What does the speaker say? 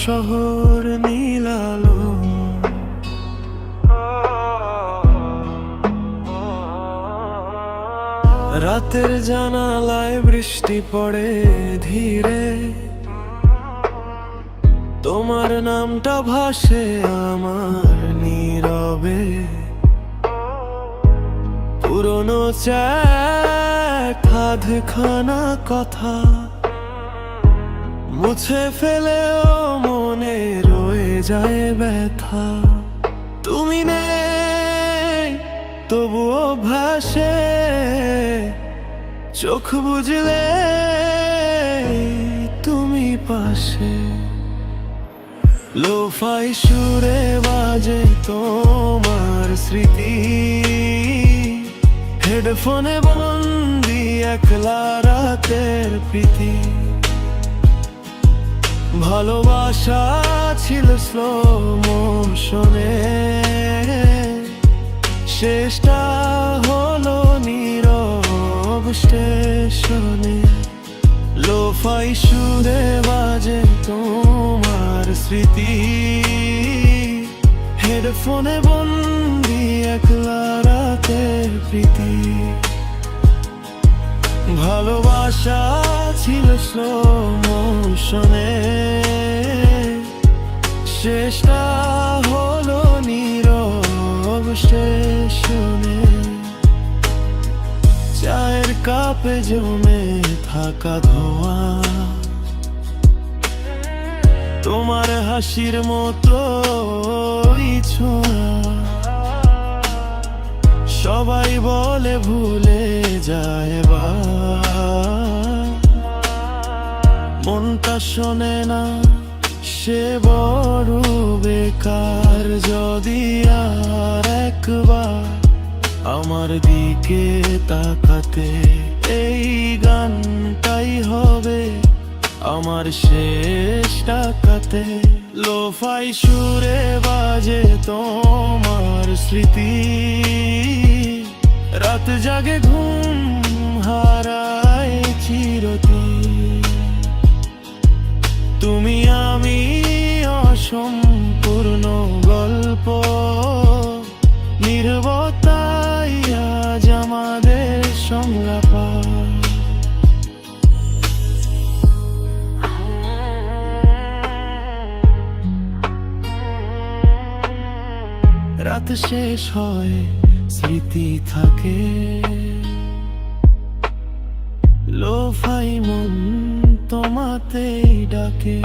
শহর নীল আলো, রাতের জানালায় বৃষ্টি পড়ে ধীরে, তোমার নামটা ভাসে আমার নীরবে। পুরনো চ্যাট আধখানা কথা মুছে ফেলেও মনে রয়ে যায় ব্যথা। তুমি নেই তবুও ভাসে, চোখ বুঝলে তুমি পাশে। লোফাই সুরে বাজে তোমার স্মৃতি, হেডফোনে বন্দি একলা রাতের প্রীতি। ভালোবাসা ছিল স্লো মোশনে, শেষটা হলো নীরব স্টেশনে। লোফাই সুরে বাজে তোমার স্মৃতি, হেডফোনে বন্দি একলা রাতের প্রীতি। ভালোবাসা ছিল স্লো মোশনে, শেষটা হলো নীরব স্টেশনে। চায়ের কাপে জমে থাকা ধোয়া, তোমার হাসির মতো ছোঁয়া। সবাই বলে ভুলে যায় মনটা শোনে না, সে বড় বেকার। যদি আর একবার আমার দিকে তাকাতে, এই গানটাই হবে আমার শেষ টাকাতে। লোফাই সুরে বাজে তোমার স্মৃতি, রাত জাগে ঘুম হারায় চিরতি। তুমি আমি অসম্পূর্ণ গল্প, নীরবতাই আজ আমাদের সংলাপ। রাত শেষ হয় স্মৃতি থাকে, লোফাই মন তোমাতেই ডাকে।